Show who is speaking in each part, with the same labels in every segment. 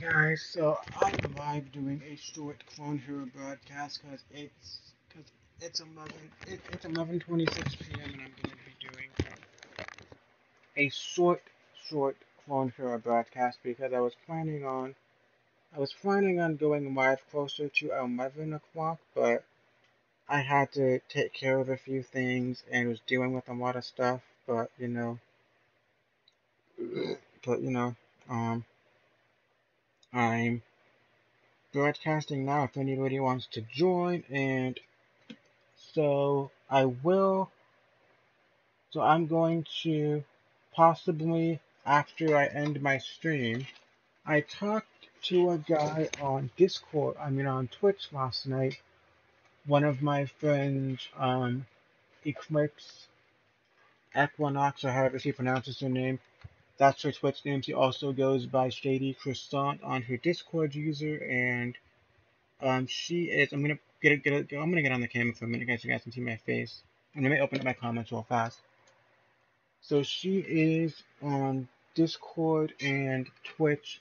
Speaker 1: guys, so I'm live doing a short Clone Hero broadcast because it's 11:26 p.m. and I'm going to be doing a short Clone Hero broadcast because I was planning on going live closer to 11 o'clock, but I had to take care of a few things and was dealing with a lot of stuff. But but you know, um, I'm broadcasting now if anybody wants to join. And so I will. So I'm going to possibly, after I end my stream, I talked to a guy on Discord, on Twitch last night. One of my friends, Eclipse Equinox, or however she pronounces her name. That's her Twitch name. She also goes by Shady Croissant on her Discord user, and she is. I'm gonna get on the camera for a minute, guys. So you guys can see my face. And let me open up my comments real fast. So she is on Discord and Twitch.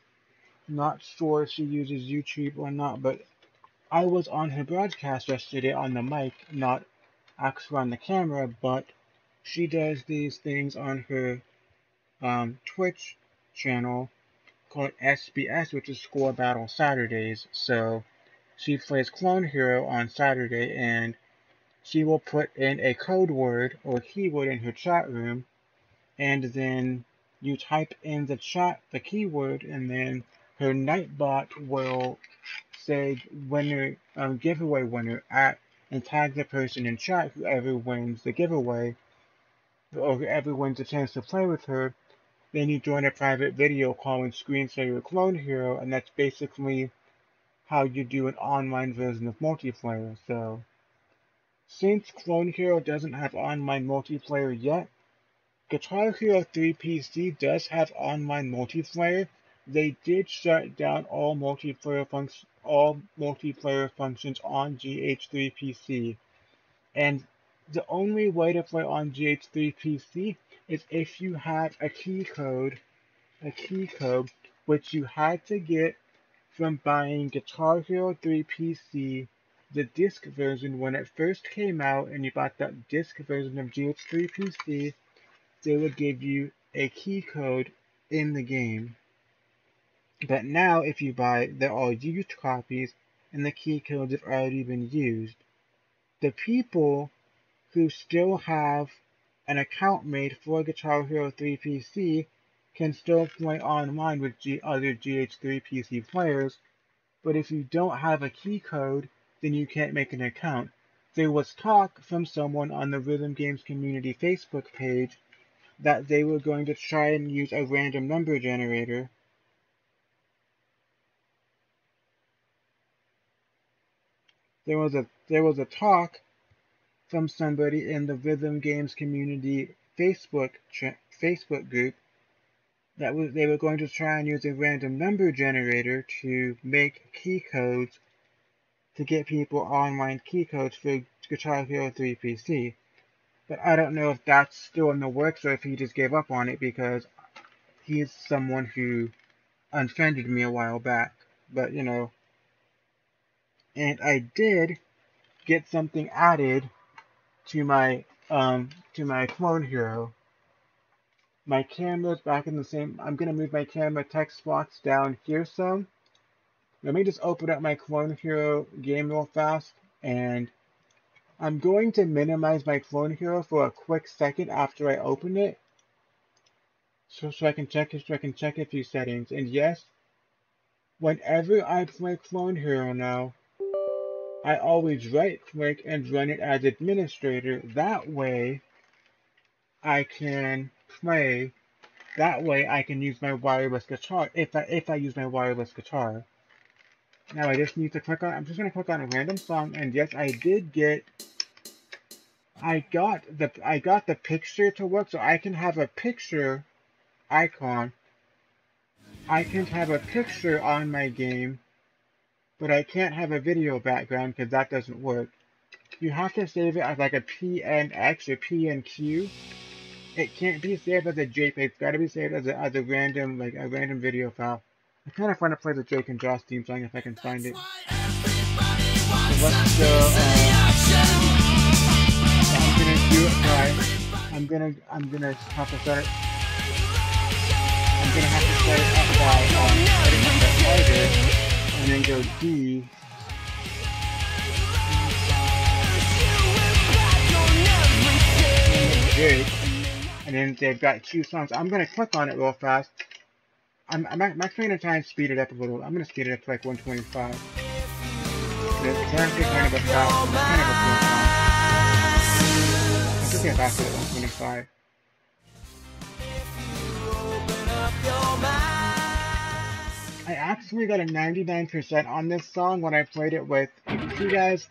Speaker 1: Not sure if she uses YouTube or not, but I was on her broadcast yesterday on the mic, not actually on the camera, but she does these things on her Twitch channel called SBS, which is Score Battle Saturdays. So she plays Clone Hero on Saturday, and she will put in a code word or keyword in her chat room, and then you type in the keyword, and then her Nightbot will say winner, giveaway winner at, and tag the person in chat. Whoever wins the giveaway, or whoever wins a chance to play with her, then you join a private video call and Screensaver Clone Hero, and that's basically how you do an online version of multiplayer. So, since Clone Hero doesn't have online multiplayer yet, Guitar Hero 3 PC does have online multiplayer. They did shut down all multiplayer functions on GH3 PC, and the only way to play on GH3 PC is if you have a key code which you had to get from buying Guitar Hero 3 PC, the disc version when it first came out, and you bought that disc version of GH3 PC. They would give you a key code in the game. But now, if you buy, they're all used copies, and the key codes have already been used. The people who still have an account made for Guitar Hero 3 PC can still play online with other GH3 PC players, but if you don't have a key code, then you can't make an account. There was talk from someone on the Rhythm Games Community Facebook page that they were going to try and use a random number generator. There was a talk from somebody in the Rhythm Games Community Facebook group that they were going to try and use a random number generator to make key codes to get people online key codes for Guitar Hero 3 PC. But I don't know if that's still in the works or if he just gave up on it, because he's someone who unfriended me a while back. But and I did get something added to my Clone Hero. My camera's back in the same. I'm gonna move my camera text box down here some. Let me just open up my Clone Hero game real fast, and I'm going to minimize my Clone Hero for a quick second after I open it, so I can check a few settings. And yes, whenever I play Clone Hero now, I always right click and run it as administrator. That way I can play. That way I can use my wireless guitar if I use my wireless guitar. Now I just need to click on. I'm just gonna click on a random song, and yes, I did get. I got the picture to work, so I can have a picture icon. I can have a picture on my game, but I can't have a video background because that doesn't work. You have to save it as like a PNX or PNQ. It can't be saved as a JPEG. It's got to be saved as a random video file. I kind of want to play the Drake and Josh theme song if I can find it. So let's go. I'm gonna do it right. I'm gonna have to start it. I'm gonna have to start it up by setting up the harder, and then go D. Drake, and then they've got 2 songs. I'm gonna click on it real fast. I'm actually gonna try and speed it up a little. I'm gonna speed it up to like 125. It's actually kind of a fast, kind of a cool song. I'm just gonna fast it at 125. I actually got a 99% on this song when I played it with you guys.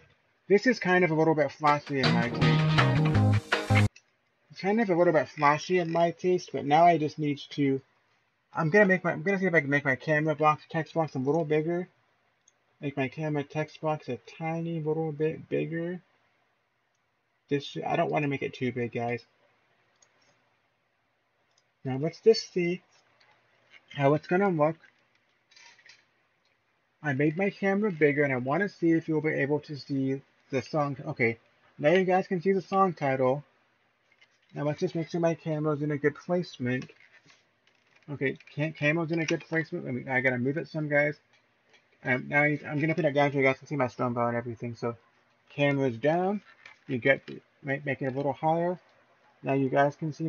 Speaker 1: This is kind of a little bit flashy in my taste. It's kind of a little bit flashy in my taste, but now I just need to. I'm gonna see if I can make my camera box text box a little bigger. Make my camera text box a tiny little bit bigger. I don't want to make it too big, guys. Now let's just see how it's gonna look. I made my camera bigger, and I want to see if you'll be able to see the song. Okay, now you guys can see the song title. Now let's just make sure my camera's in a good placement. Okay, camera's in a good placement. I gotta move it some, guys. Now I'm gonna put it down so you guys can see my stone bar and everything. So, camera's down. You make it a little higher. Now you guys can see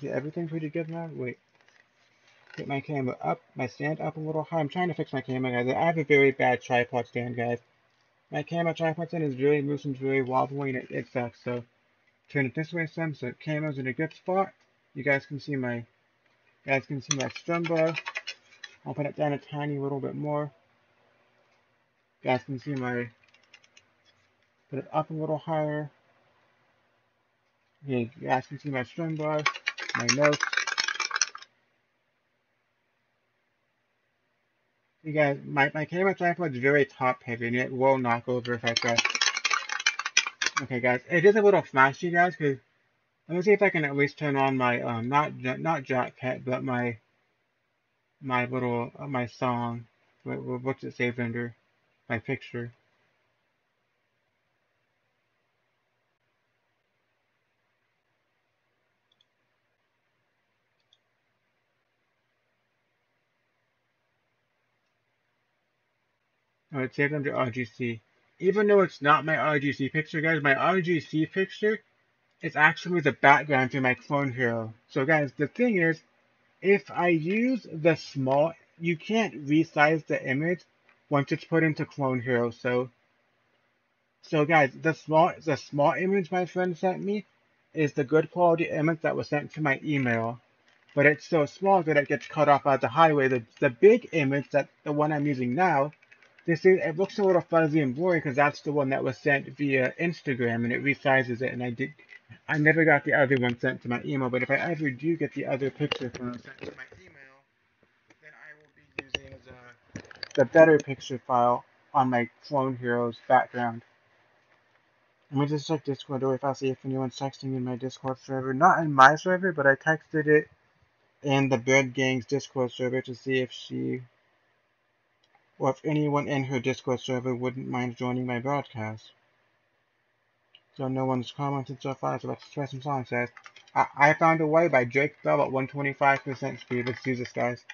Speaker 1: everything pretty good now. Wait, get my camera up, my stand up a little high. I'm trying to fix my camera, guys. I have a very bad tripod stand, guys. My camera tripod stand is very loose and very wobbly, and it sucks. So, turn it this way some, so camera's in a good spot. You guys can see my strum bar. I'll put it down a tiny little bit more. You guys can see put it up a little higher. Okay, you guys can see my strum bar, my notes. You guys, my camera tripod is very top heavy, and it will knock over if I press. Okay, guys, it is a little flashy, guys, because let me see if I can at least turn on my not jack cat, but my little my song. What's it saved under? My picture. Oh, it's saved under RGC. Even though it's not my RGC picture, guys, my RGC picture is actually the background to my Clone Hero. So, guys, the thing is, if I use the small, you can't resize the image once it's put into Clone Hero. So guys, the small image my friend sent me is the good quality image that was sent to my email. But it's so small that it gets cut off at the highway. The big image, the one I'm using now, it looks a little fuzzy and blurry because that's the one that was sent via Instagram, and it resizes it. And I never got the other one sent to my email. But if I ever do get the other picture from sent to my email, then I will be using the better picture file on my Clone Heroes background. Let me just check Discord really fast, see if anyone's texting in my Discord server. Not in my server, but I texted it in the Bird Gang's Discord server to see if or if anyone in her Discord server wouldn't mind joining my broadcast. So no one's commented so far, so let's try some songs, guys. I Found a Way by Drake Bell at 125% speed. Let's do this, guys.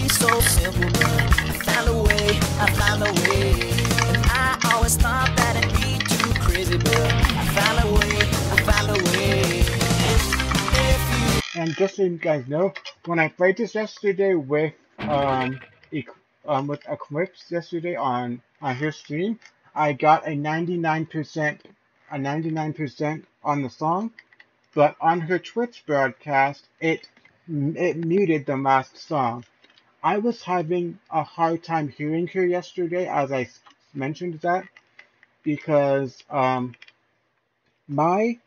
Speaker 2: So simple, but I found a way, and I always thought that it'd be too crazy, but I found a way.
Speaker 1: And just so you guys know, when I played this yesterday with Eclipse yesterday on her stream, I got a 99% on the song, but on her Twitch broadcast, it muted the last song. I was having a hard time hearing her yesterday, as I mentioned that, because my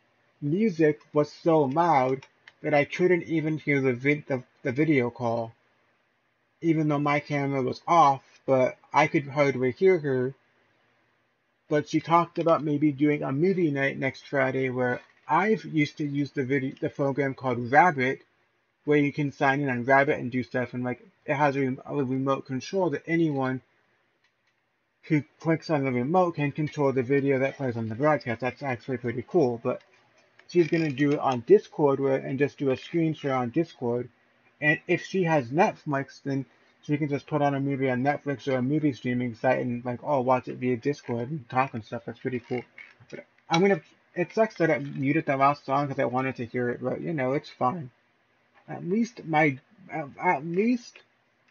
Speaker 1: music was so loud that I couldn't even hear the video call, even though my camera was off, but I could hardly hear her. But she talked about maybe doing a movie night next Friday where I've used to use the program called Rabbit, where you can sign in on Rabbit and do stuff, and like it has a remote control that anyone who clicks on the remote can control the video that plays on the broadcast. That's actually pretty cool. But she's gonna do it on Discord and just do a screen share on Discord. And if she has Netflix, then she can just put on a movie on Netflix or a movie streaming site and like, oh, watch it via Discord and talk and stuff. That's pretty cool. But I'm gonna. It sucks that I muted the last song because I wanted to hear it, but you know it's fine. At least at least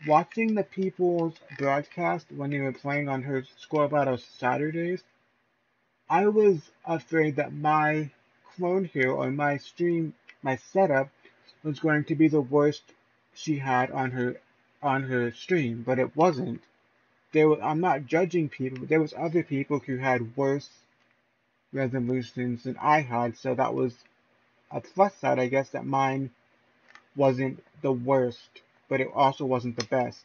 Speaker 1: watching the people's broadcast when they were playing on her Score Battle Saturdays, I was afraid that my clone here or my setup was going to be the worst she had on her stream, but it wasn't. I'm not judging people. There was other people who had worse resolutions than I had, so that was a plus side, I guess, that mine wasn't the worst, but it also wasn't the best.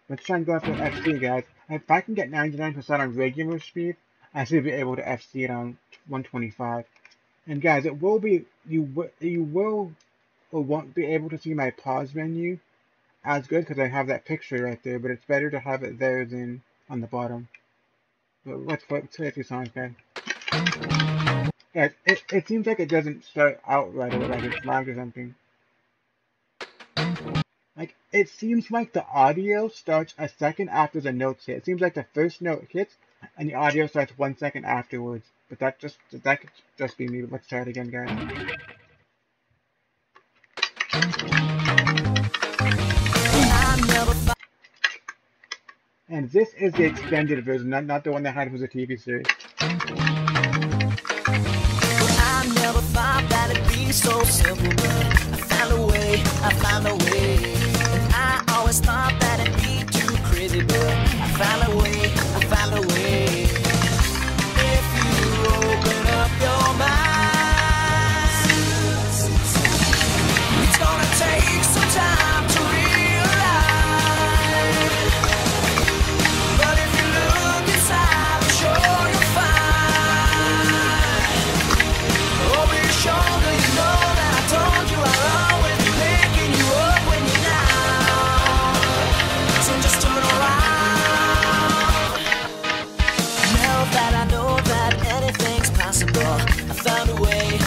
Speaker 1: Let's try and go after an FC, guys. If I can get 99% on regular speed, I should be able to FC it on 125. And guys, it will be you will or won't be able to see my pause menu as good because I have that picture right there, but it's better to have it there than on the bottom. But let's play a few songs, guys. Guys, it seems like it doesn't start out right away, like it's lagged or something. Like, it seems like the audio starts a second after the notes hit. It seems like the first note hits, and the audio starts 1 second afterwards. But that could just be me. Let's try it again, guys. And this is the extended version, not the one that had was a TV series.
Speaker 2: I never thought that it'd be so simple, but I found a way, And I always thought that it'd be too crazy, but I found a way, If you open up your mind, it's gonna take some time to realize. But if you look inside, I'm sure you'll find. Over your shoulder, you know that I told you I'll always be picking you up when you're down. So just turn around. Now that I know that anything's possible, I found a way.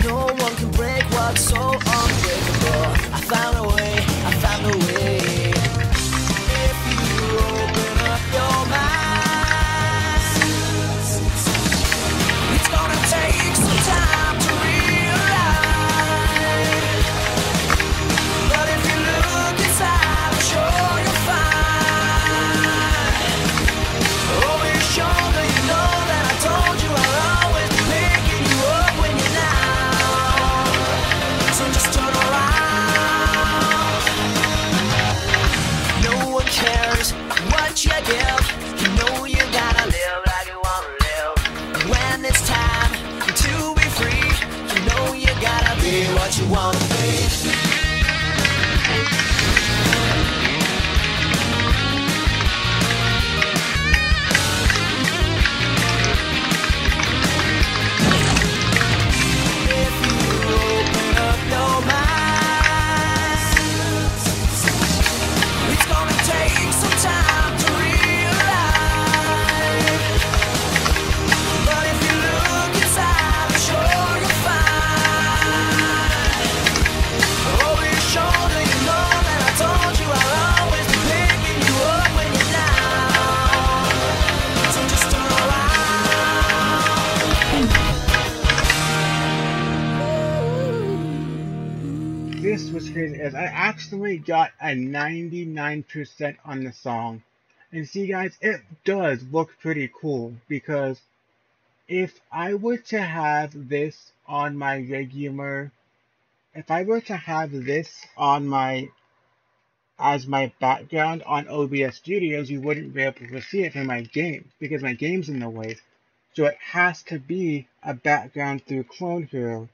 Speaker 2: No one can break what's so unbreakable. I found a way. If you open up your mind, it's gonna take some time to realize. But if you look inside, I'm sure you'll find. Over your shoulder, you know that I told you I'll always be picking you up when you're down. So just turn around. No one cares what you give. You know you gotta live like you wanna live. And when it's time to be free, you know you gotta be what you wanna be. If you open up your mind, it's gonna take some time to realize. But if you look inside, I'm sure you'll find. Over your shoulder, you know that I told you I'll always be picking you up when you're down. So just turn around.
Speaker 1: This was crazy, as I actually got a 99% on the song. And see, guys, it does look pretty cool, because if I were to have this on my regular, if I were to have this on my, as my background on OBS Studios, you wouldn't be able to see it for my game, because my game's in the way. So it has to be a background through Clone Hero.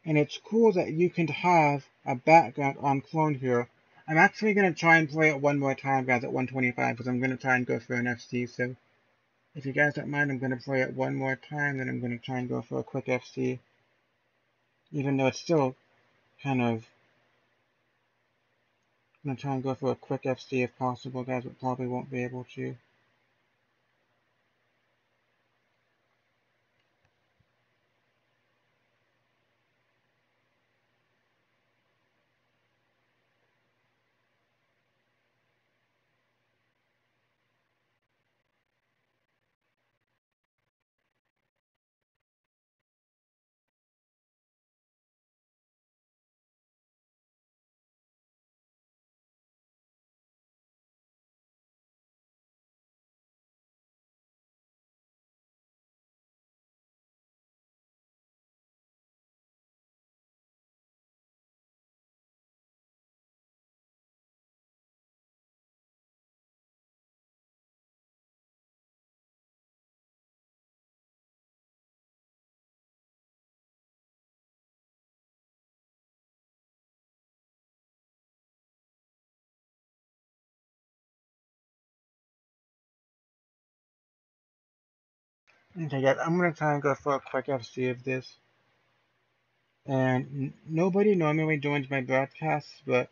Speaker 1: And it's cool that you can have a background on Clone Hero. I'm actually going to try and play it one more time, guys, at 125, because I'm going to try and go for an FC, so If you guys don't mind, I'm going to play it one more time, then I'm going to try and go for a quick FC. Even though it's still kind of... I'm going to try and go for a quick FC if possible, guys, but probably won't be able to. Okay, guys, I'm going to try and go for a quick FC of this. And nobody normally joins my broadcasts, but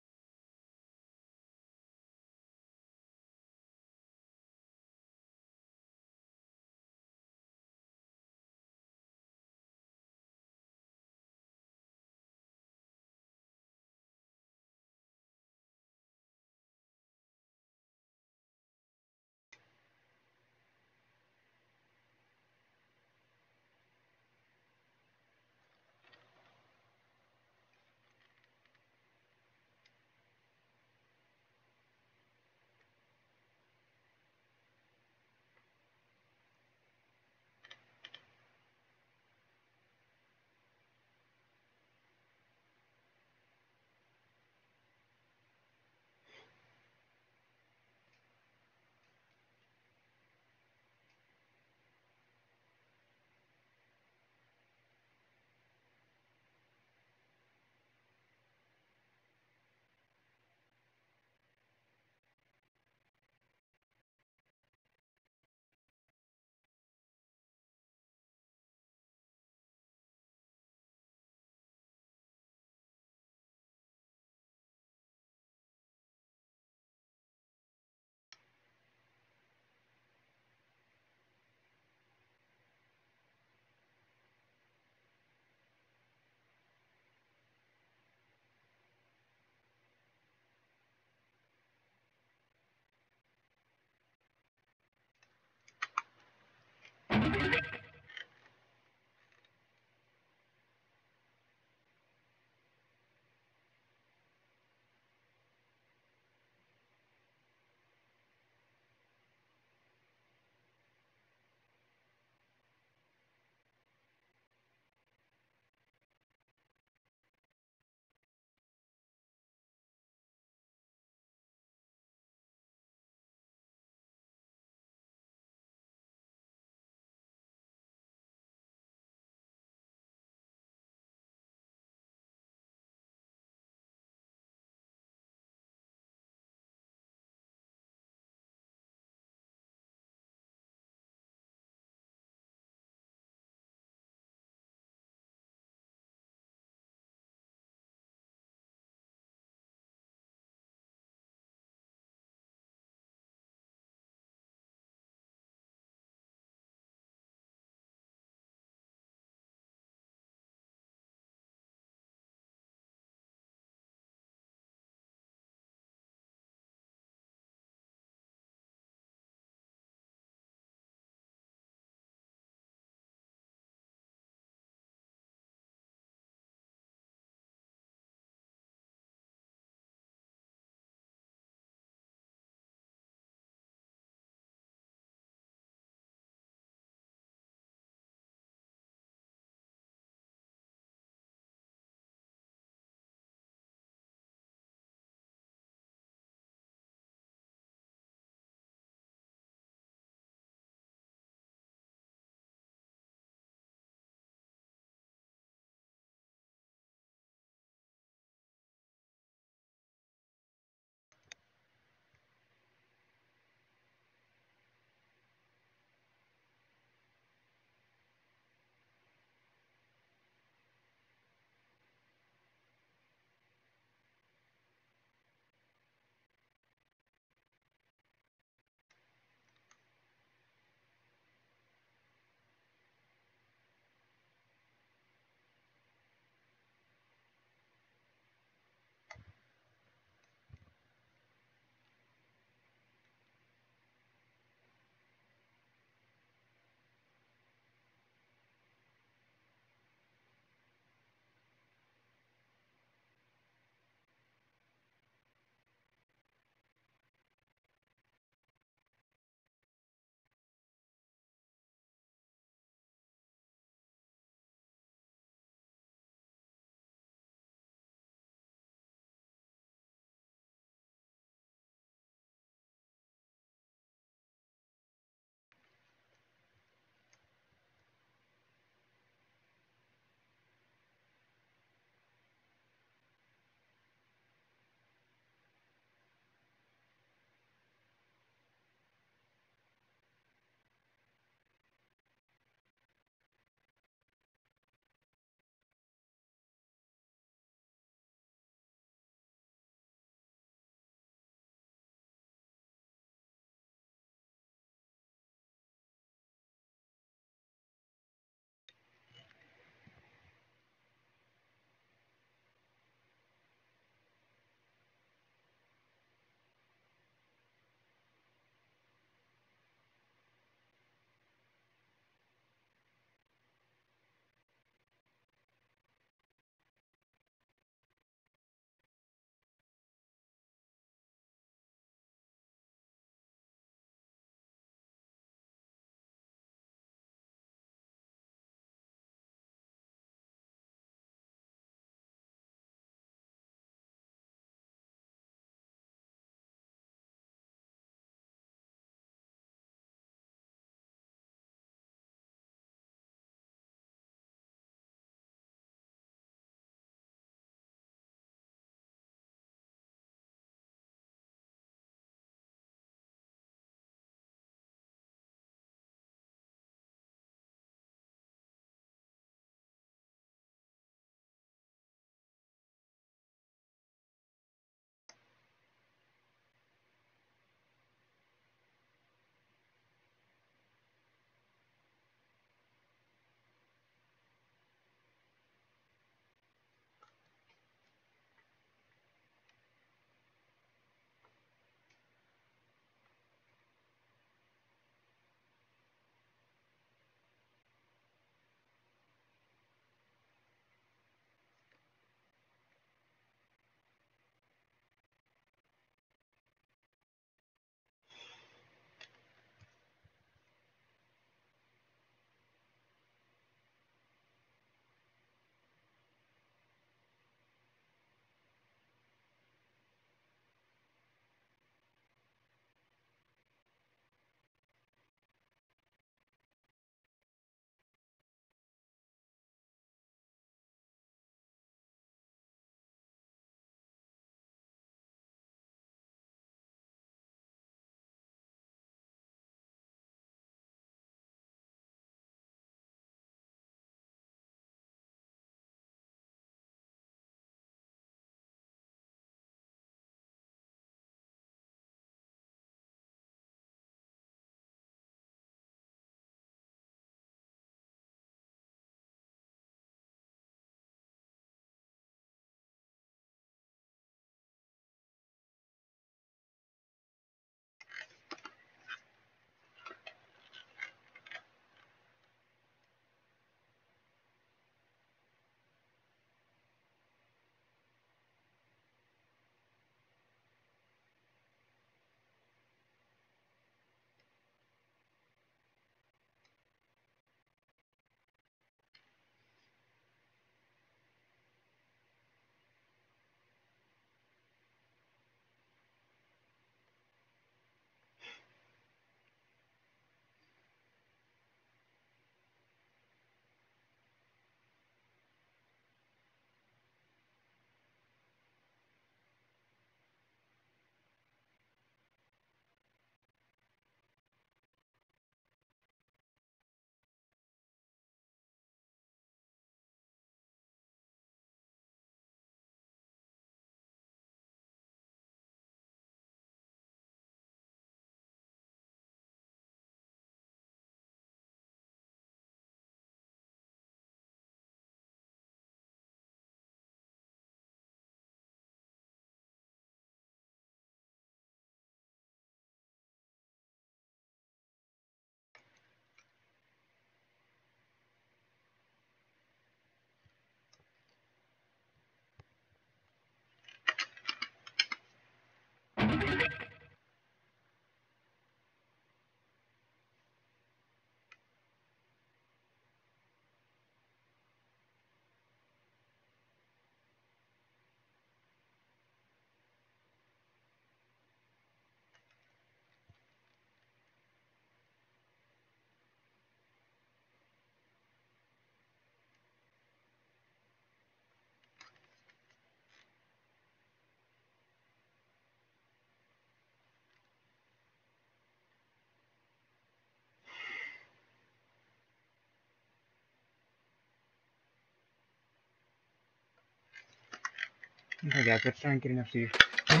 Speaker 1: Okay guys, let's try and get enough sleep.
Speaker 2: I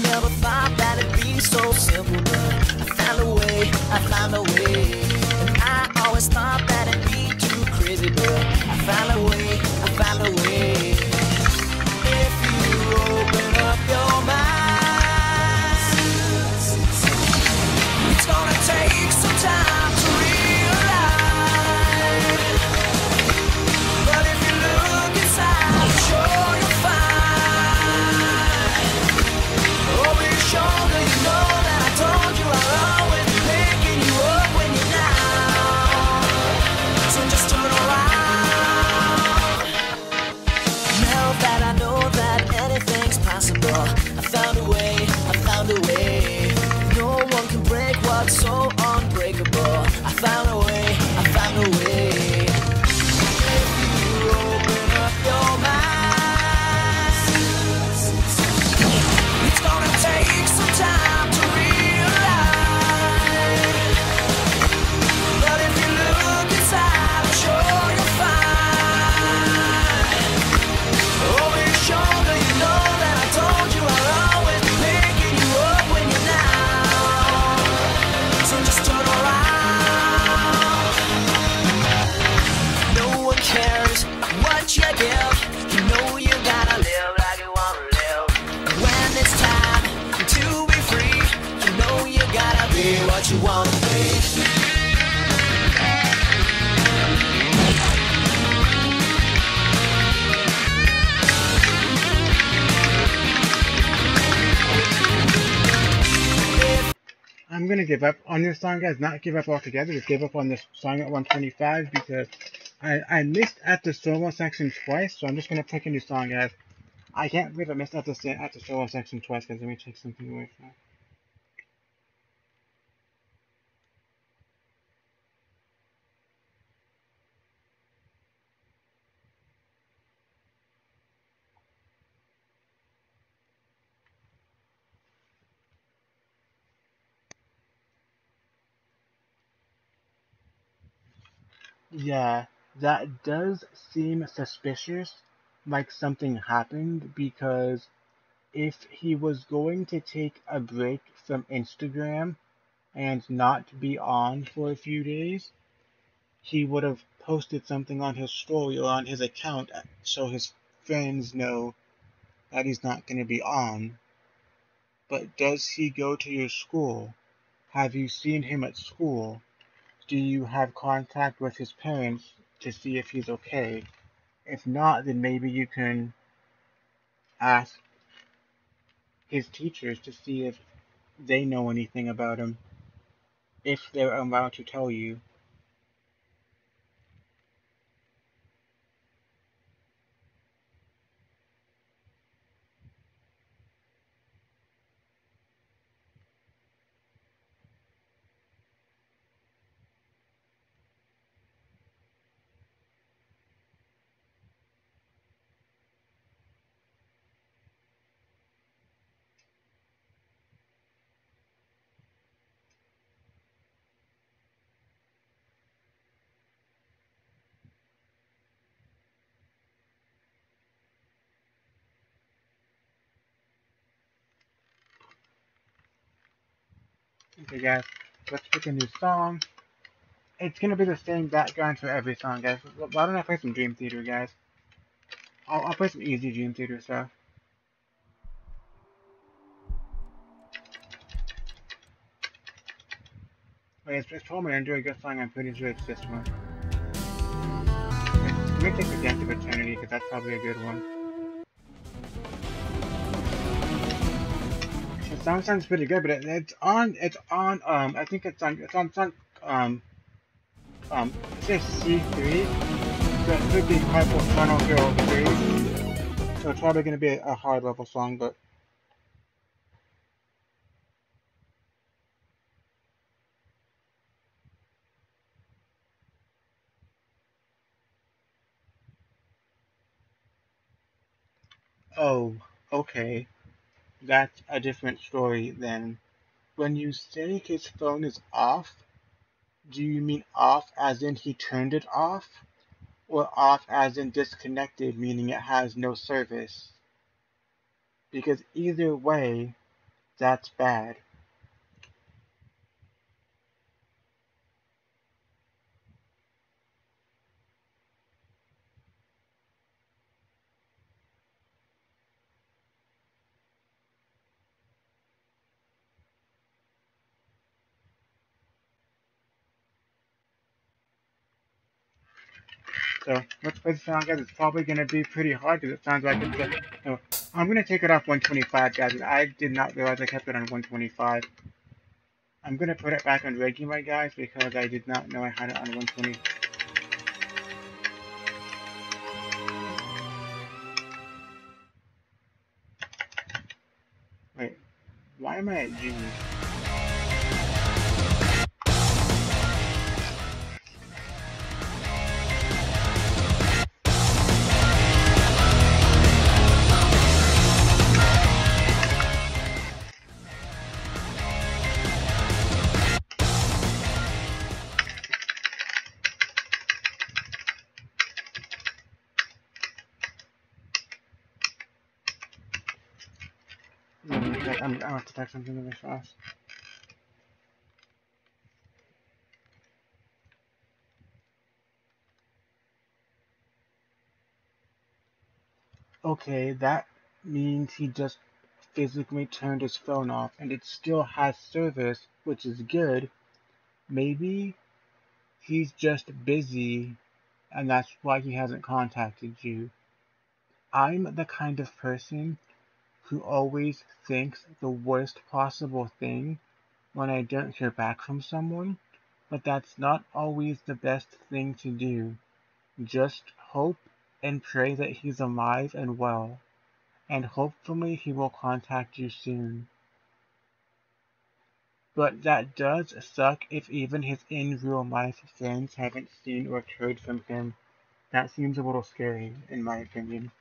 Speaker 2: never thought that it'd be so simple, but I found a way, I found a way. And I always thought that it'd be too crazy, but I found a way, I found a way. If you open up your mind, it's gonna take some time to realize. But if you look inside, I'm sure you'll find. Over your shoulder, you know that I told you I'll always be picking you up when you're down. So just turn around. Now that I know that anything's possible, I found a way, I found a way. No one can break what's so unbreakable. I found a way, I found a way. If you open up your mind, it's gonna take some time to realize. But if you look inside, I'm sure you'll find. Over your shoulder, you know that I told you I'll always be picking you up when you're down. So just turn around. No one cares what you give. You know you gotta live like you wanna live. When it's time to be free, you know you gotta be what you wanna be.
Speaker 1: I'm gonna give up on this song, guys. Not give up altogether, just give up on this song at 125 because I missed at the solo section twice, so I'm just gonna pick a new song, guys. I can't believe I missed at the solo section twice, guys. Let me take something away from that. Yeah, that does seem suspicious, like something happened, because if he was going to take a break from Instagram and not be on for a few days, he would have posted something on his story or on his account so his friends know that he's not going to be on. But does he go to your school? Have you seen him at school? Do you have contact with his parents to see if he's okay? If not, then maybe you can ask his teachers to see if they know anything about him, if they're allowed to tell you. Okay, guys, let's pick a new song. It's gonna be the same background for every song, guys. Why don't I play some Dream Theater, guys? I'll play some easy Dream Theater stuff. Wait, it's told me to enjoy a good song. I'm pretty sure it's this one. Let me take the Dance of Eternity, because that's probably a good one. sounds pretty good, but it's on I think it's on um it says C3, so it could be Carpal Tunnel Hero 3. So it's probably gonna be a hard level song, but oh, okay. That's a different story then. When you say his phone is off, do you mean off as in he turned it off? Or off as in disconnected, meaning it has no service? Because either way, that's bad. So let's play the song, guys. It's probably going to be pretty hard because it sounds like it's a. No, I'm going to take it off 125, guys. I did not realize I kept it on 125. I'm going to put it back on regular, guys, because I did not know I had it on 120. Wait, why am I at G? I'm gonna have to type something really fast. Okay, that means he just physically turned his phone off and it still has service, which is good. Maybe he's just busy and that's why he hasn't contacted you. I'm the kind of person who always thinks the worst possible thing when I don't hear back from someone, but that's not always the best thing to do. Just hope and pray that he's alive and well, and hopefully he will contact you soon. But that does suck if even his in real life friends haven't seen or heard from him. That seems a little scary, in my opinion.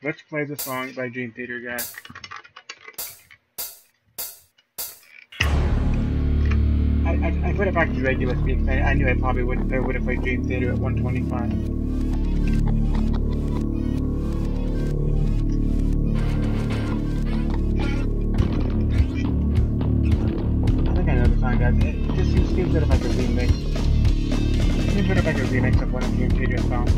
Speaker 1: Let's play the song by Dream Theater, guys. I put it back to regular speed because I knew I probably would have played Dream Theater at 125. I think I know the song, guys. It just seems sort of like a remix. It seems sort of like a remix of one of Dream Theater's songs.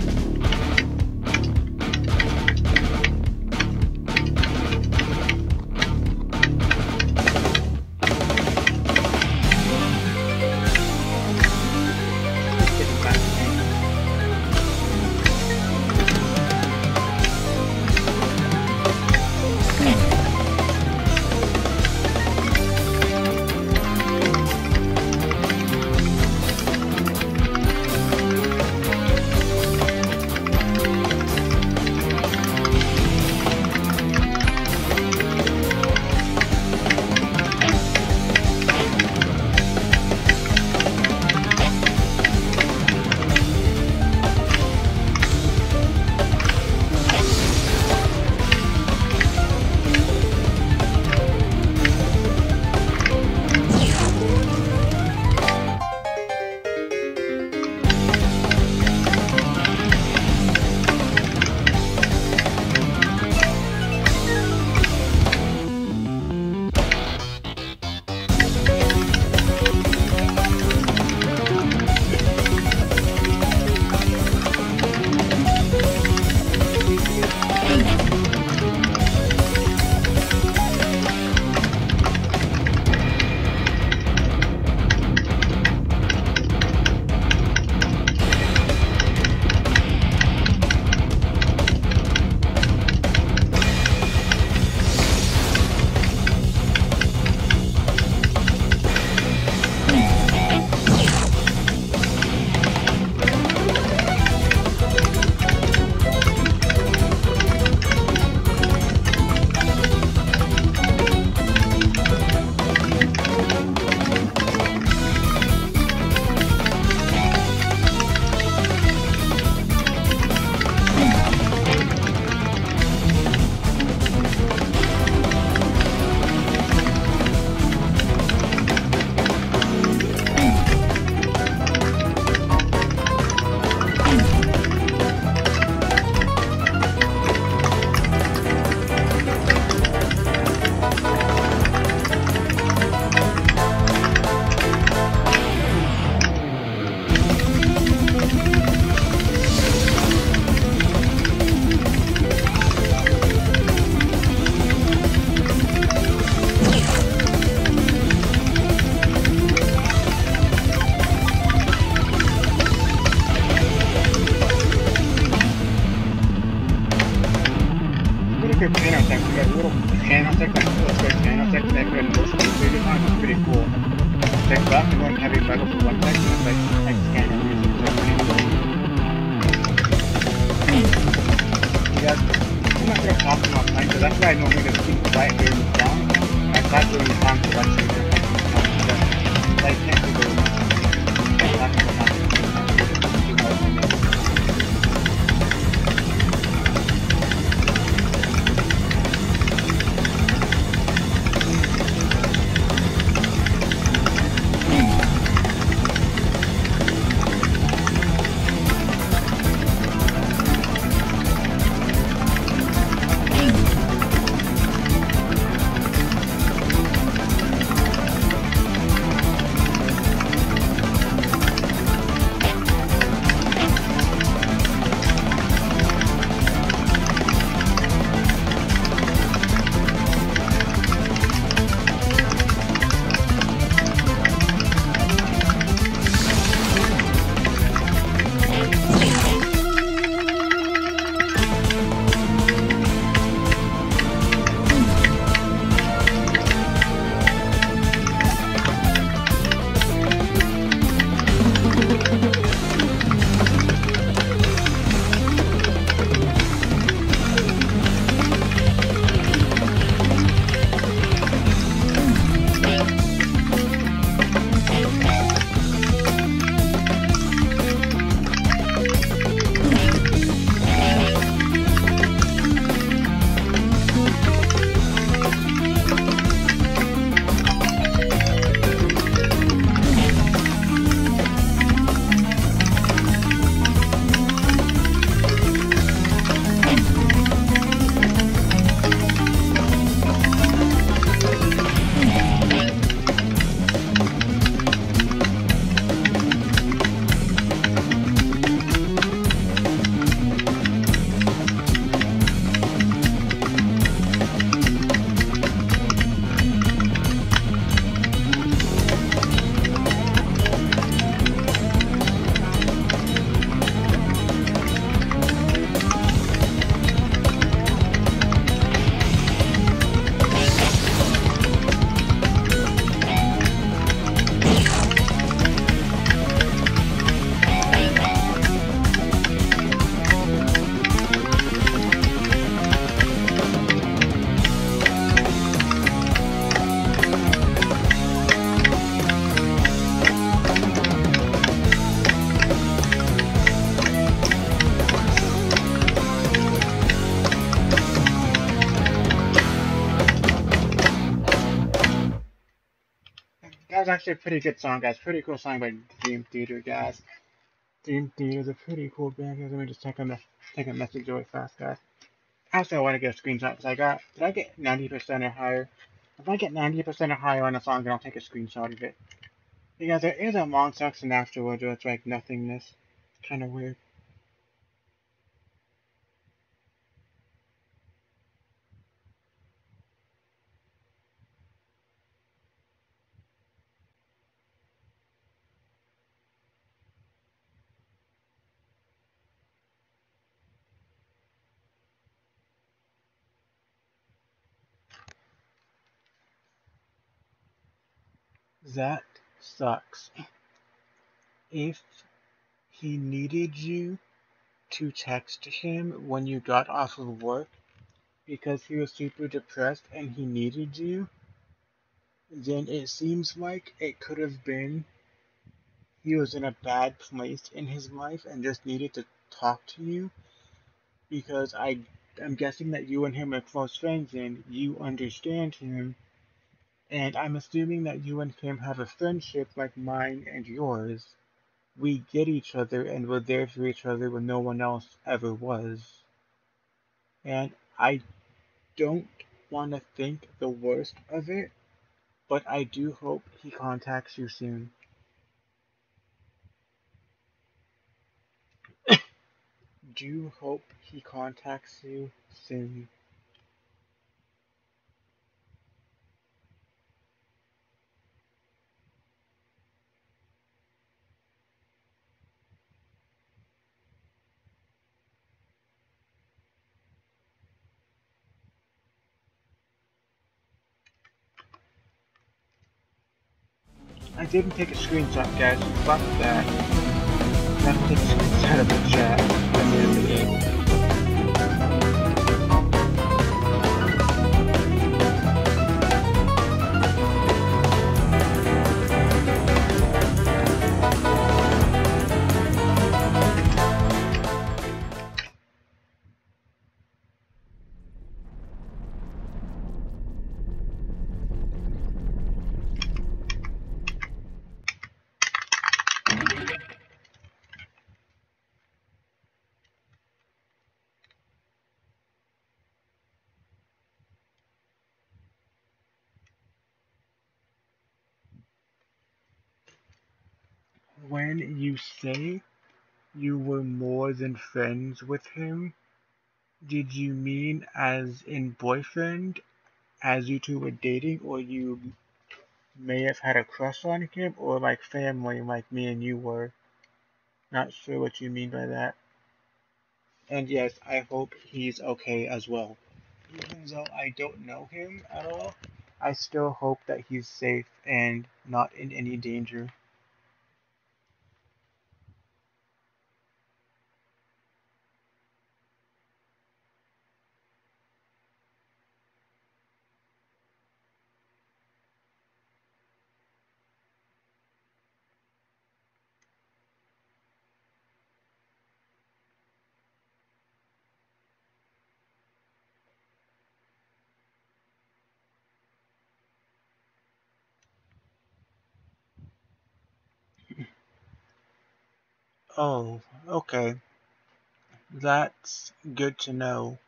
Speaker 1: the channel section I put in most of the previous songs is pretty cool. Like left and going heavy metal for one section, it's like scanner music, so pretty cool. You guys, I'm not gonna talk about time, so that's why I normally just keep quiet during the song. I start doing the song selection for like can't do very much. I'm not gonna talk about that was actually a pretty good song, guys. Pretty cool song by Dream Theater, guys. Dream Theater is a pretty cool band, guys. Let me just take a message really fast, guys. Actually, I want to get a screenshot because did I get 90% or higher? If I get 90% or higher on a song, then I'll take a screenshot of it. Because there is a long section afterwards where it's like nothingness. It's kind of weird. That sucks. If he needed you to text him when you got off of work because he was super depressed and he needed you, then it seems like it could have been he was in a bad place in his life and just needed to talk to you because I'm guessing that you and him are close friends and you understand him, and I'm assuming that you and him have a friendship like mine and yours. We get each other and we're there for each other when no one else ever was. And I don't want to think the worst of it, but I do hope he contacts you soon. Do hope he contacts you soon. I didn't take a screenshot, guys. Fuck that. I'm gonna take a screenshot of the chat at the end of the game. When you say you were more than friends with him, did you mean as in boyfriend, as you two were dating, or you may have had a crush on him, or like family, like me and you were? Not sure what you mean by that. And yes, I hope he's okay as well. Even though I don't know him at all, I still hope that he's safe and not in any danger. Oh, okay. That's good to know.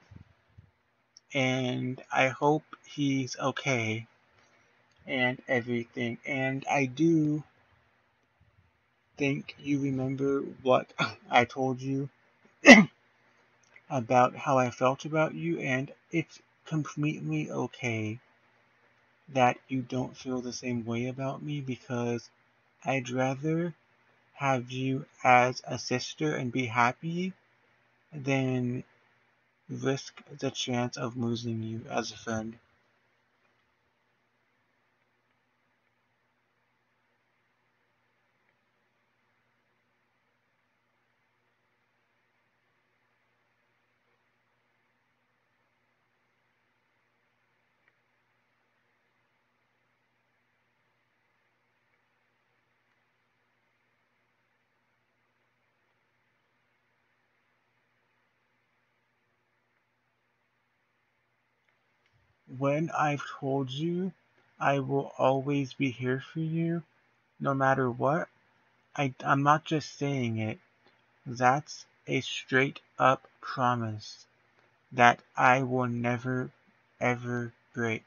Speaker 1: And I hope he's okay and everything. And I do think you remember what I told you about how I felt about you, and it's completely okay that you don't feel the same way about me because I'd rather have you as a sister and be happy than risk the chance of losing you as a friend. When I've told you I will always be here for you, no matter what, I'm not just saying it. That's a straight up promise that I will never, ever break.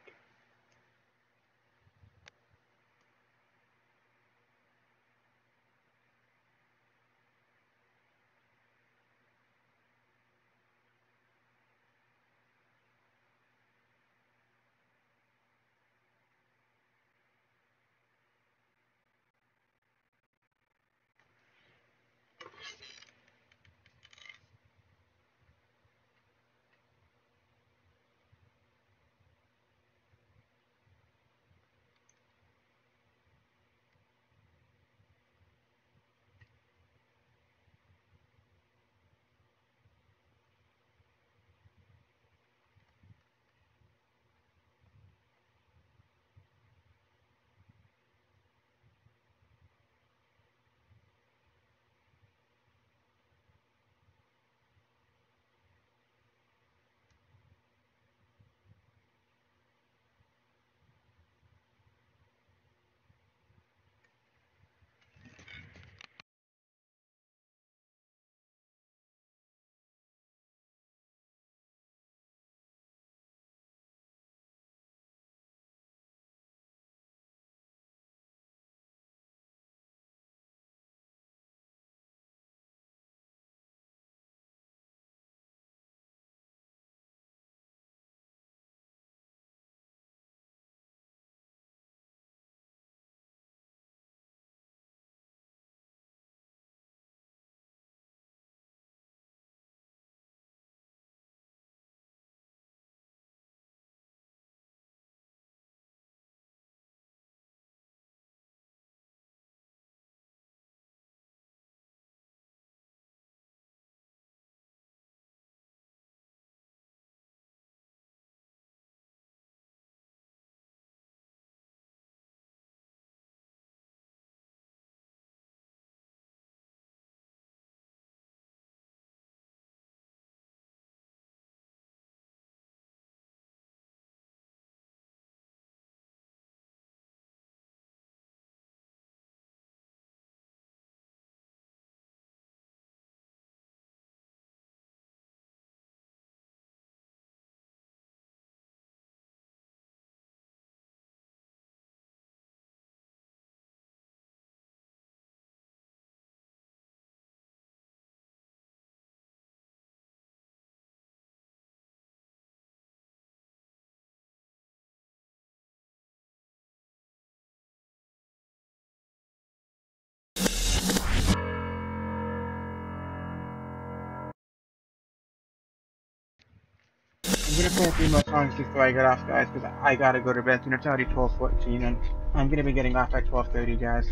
Speaker 1: I'm gonna play a few more songs before I get off, guys, because I gotta go to bed. And it's already 12:14, and I'm gonna be getting off at 12:30, guys.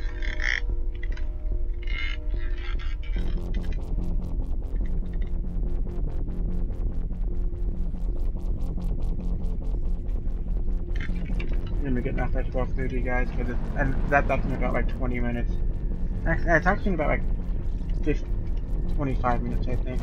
Speaker 1: I'm gonna be getting off at 12:30, guys, and that's in about like 20 minutes. It's actually in about like 25 minutes, I think.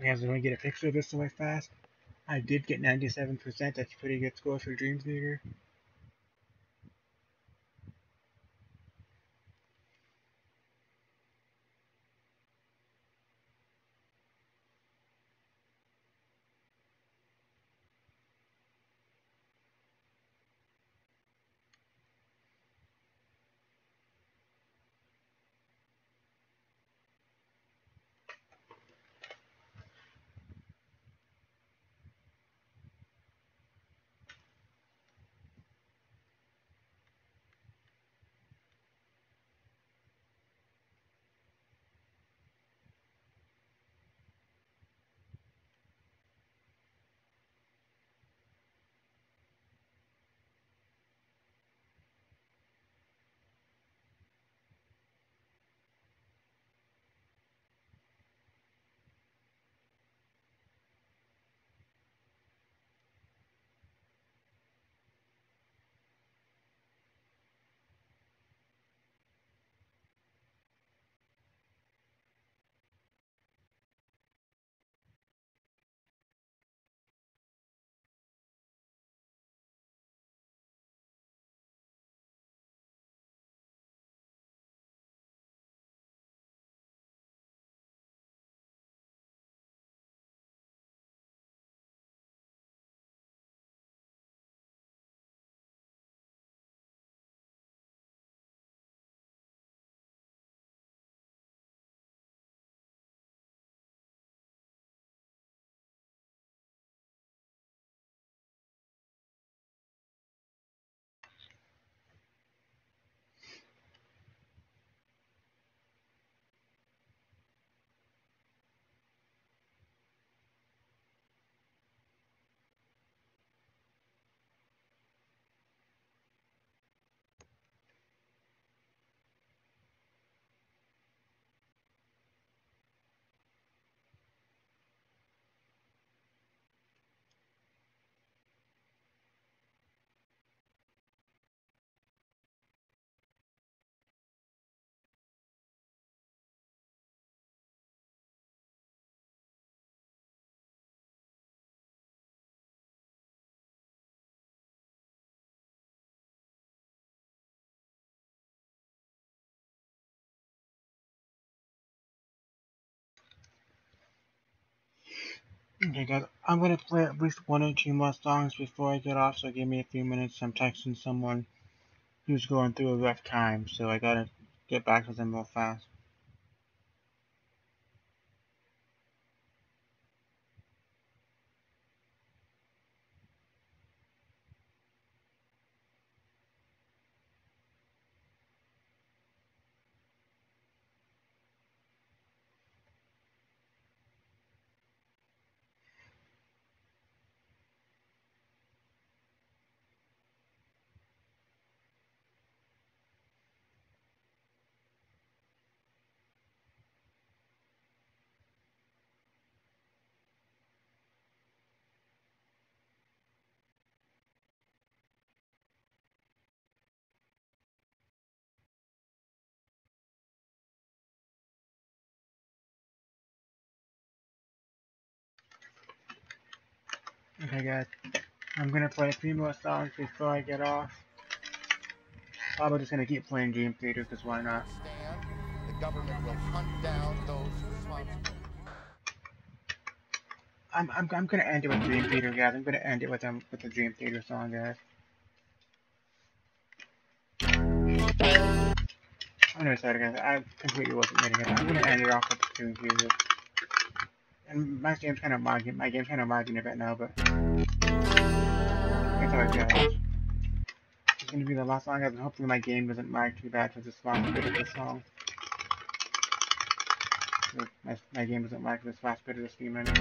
Speaker 1: As I'm going to get a picture of this really fast. I did get 97%. That's a pretty good score for Dream Theater. Okay guys, I'm going to play at least 1 or 2 more songs before I get off, so give me a few minutes. I'm texting someone who's going through a rough time, so I gotta get back to them real fast. Okay guys, I'm gonna play a few more songs before I get off. Probably just gonna keep playing Dream Theater, because why not?
Speaker 3: The government will hunt down those responsible.
Speaker 1: I'm gonna end it with Dream Theater, guys. I'm gonna end it with the Dream Theater song, guys. I'm really sorry, guys. I completely wasn't getting it. I'm gonna end it off with the Dream Theater. And my game's kind of lagging. My game's kind of lagging a bit now, but it's alright, guys. It's gonna be the last song, guys, and hopefully my game doesn't lag too bad for this last bit of this song. My game doesn't lag for this last bit of this few minutes.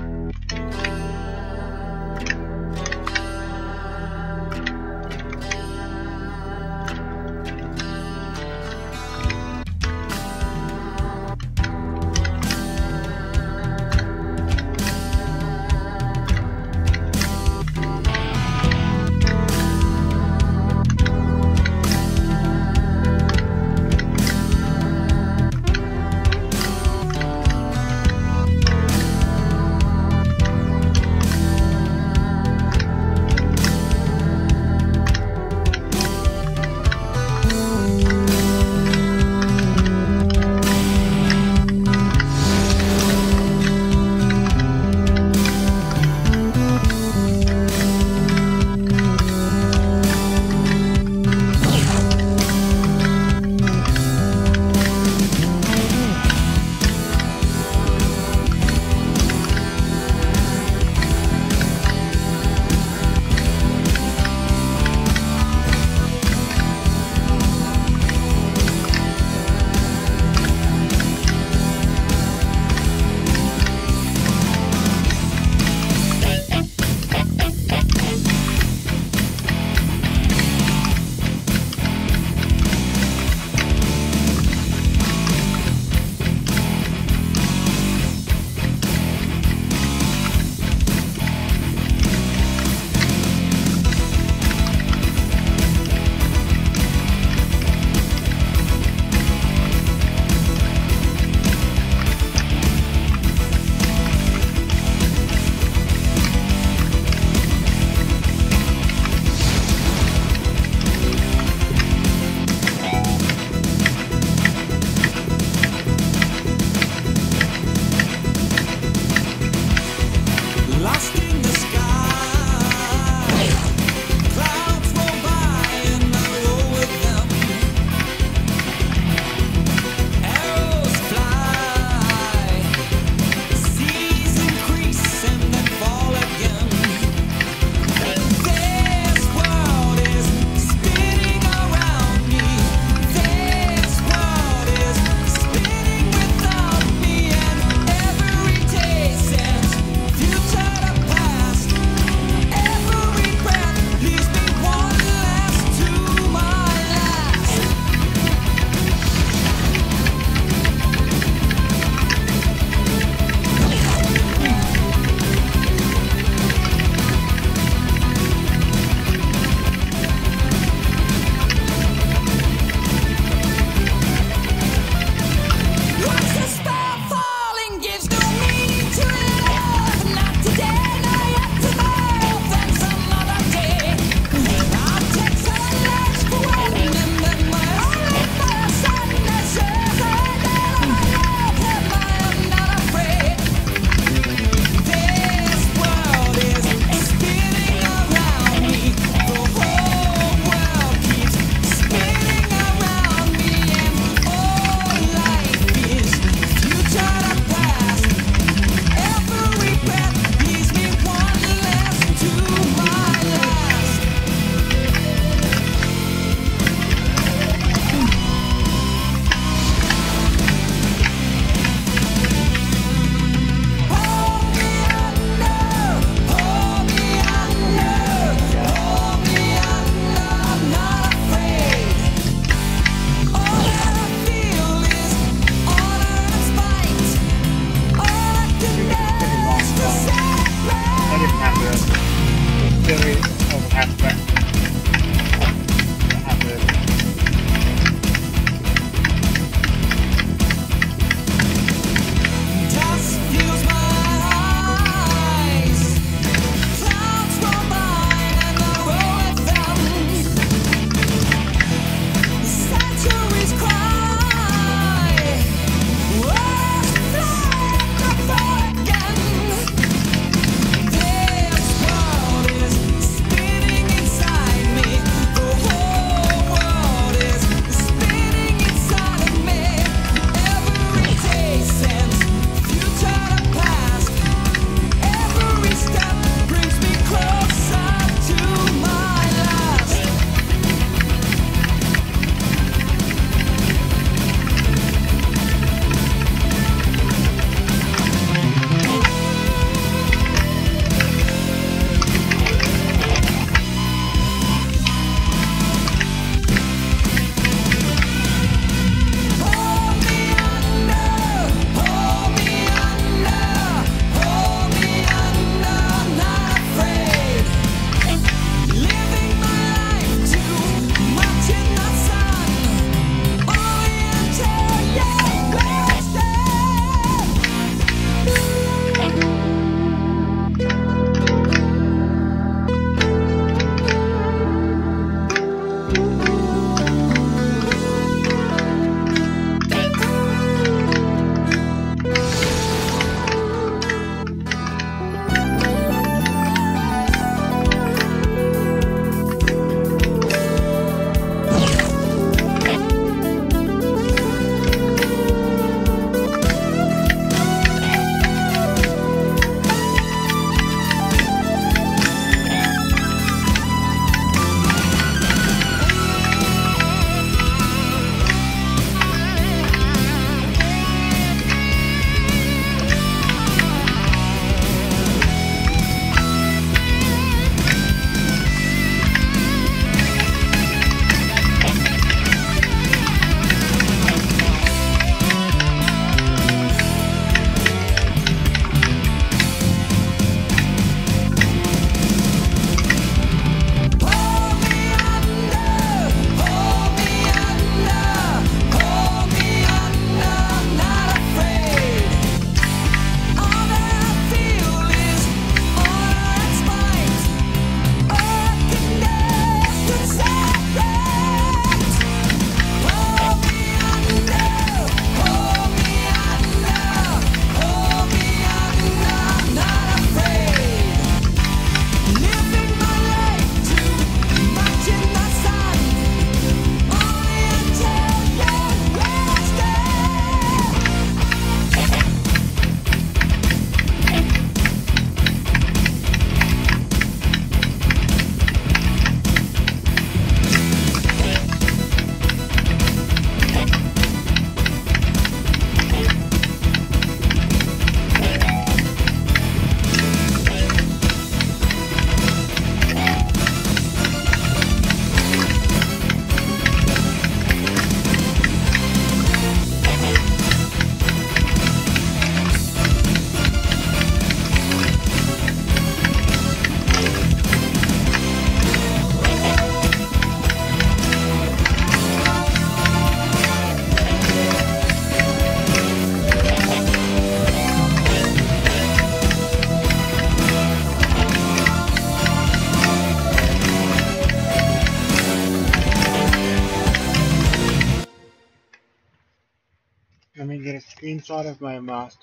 Speaker 1: screenshot of my last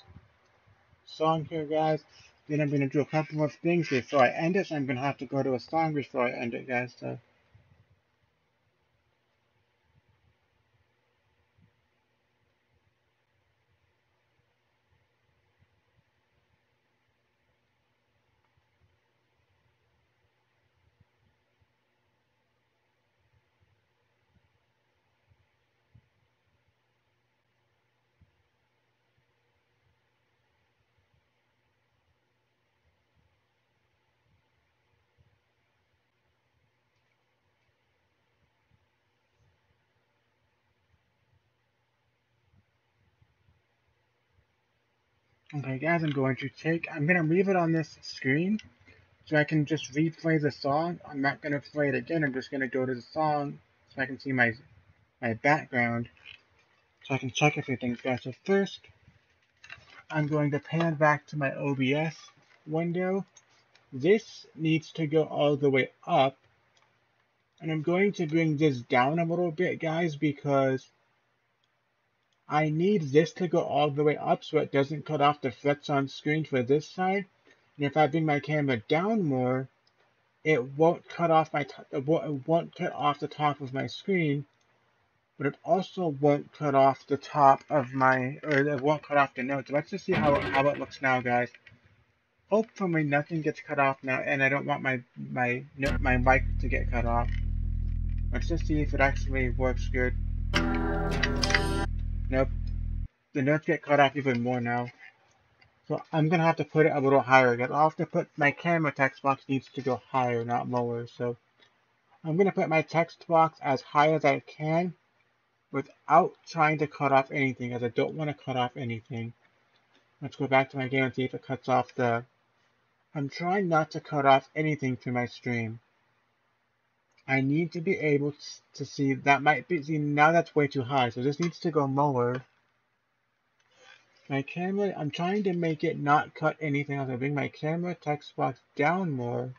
Speaker 1: song here, guys. Then I'm gonna do a couple of things before I end it. So I'm gonna have to go to a song before I end it, guys. So. Okay, guys, I'm going to leave it on this screen so I can just replay the song. I'm not going to play it again. I'm just going to go to the song so I can see my background so I can check a few things, guys. So first, I'm going to pan back to my OBS window. This needs to go all the way up. And I'm going to bring this down a little bit, guys, because I need this to go all the way up so it doesn't cut off the frets on screen for this side. And if I bring my camera down more, it won't cut off it won't cut off the top of my screen, but it also won't cut off the top of it won't cut off the notes. Let's just see how it looks now, guys. Hopefully nothing gets cut off now, and I don't want my mic to get cut off. Let's just see if it actually works good. Nope. The notes get cut off even more now. So I'm gonna have to put it a little higher again. I'll have to put my camera text box needs to go higher, not lower. So I'm gonna put my text box as high as I can without trying to cut off anything, as I don't want to cut off anything. Let's go back to my game and see if it cuts off the... I'm trying not to cut off anything to my stream. I need to be able to see, see, now that's way too high, so this needs to go lower. My camera, I'm trying to make it not cut anything else. I bring my camera text box down more.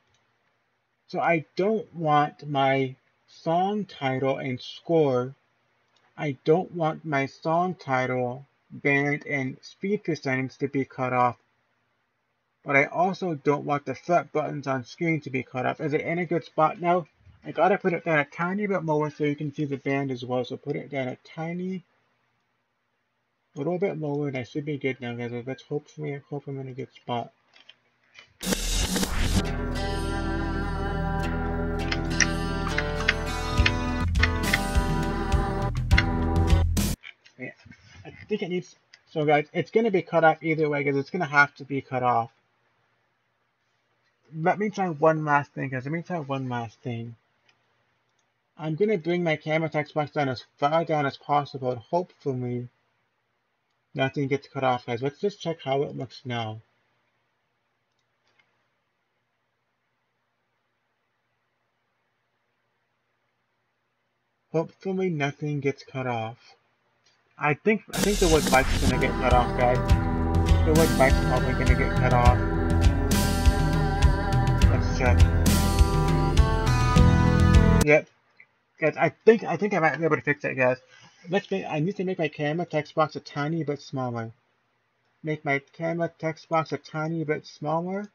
Speaker 1: So I don't want my song title and score. I don't want my song title, band, and speed settings to be cut off. But I also don't want the fret buttons on screen to be cut off. Is it in a good spot now? I gotta put it down a tiny bit lower so you can see the band as well. So put it down a little bit lower, and I should be good now, guys. Let's hope I'm in a good spot. Yeah, I think it needs. So, guys, it's gonna be cut off either way, because it's gonna have to be cut off. Let me try one last thing, guys. I'm gonna bring my camera text box down as far down as possible, and hopefully nothing gets cut off, guys. Let's just check how it looks now. Hopefully nothing gets cut off. I think the word bike's gonna get cut off, guys. The word bike's probably gonna get cut off. Let's check. Yep. Guys, I think I might be able to fix it, guys. I need to make my camera text box a tiny bit smaller. Make my camera text box a tiny bit smaller.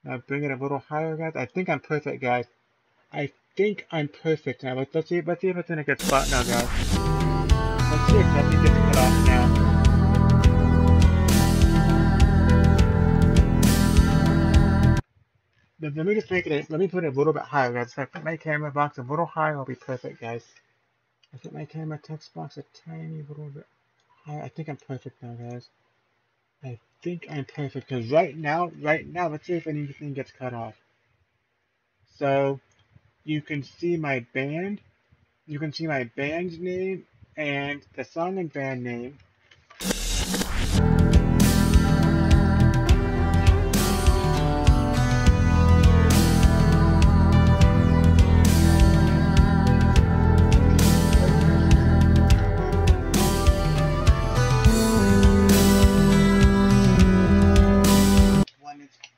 Speaker 1: Now bring it a little higher, guys. I think I'm perfect, guys. I think I'm perfect now. Let's see if it's in a good spot now, guys. Let's see if nothing gets cut off now. Let me just make it. Let me put it a little bit higher, guys. If I put my camera box a little higher, it'll be perfect, guys. I put my camera text box a tiny little bit higher. I think I'm perfect now, guys. I think I'm perfect, because right now, let's see if anything gets cut off. So, you can see my band. You can see my band's name and the song and band name.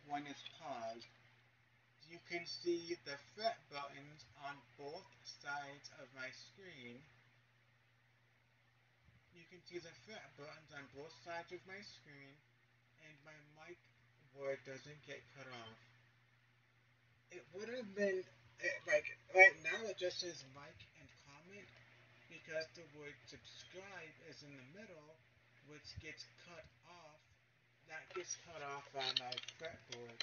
Speaker 1: When it's paused, you can can see the fat buttons on both sides of my screen, and my mic word doesn't get cut off. It would have been, like, right now it just says mic and comment, because the word subscribe is in the middle, which gets cut off. That gets cut off on my fretboard.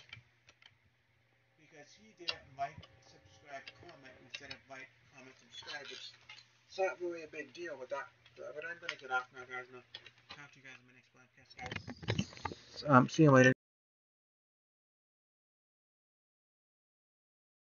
Speaker 1: Because he didn't like, subscribe, comment instead of like, comment, subscribe. It's not really a big deal with that. But I'm gonna get off now, guys. And I'll talk to you guys in my next podcast, guys. See you later.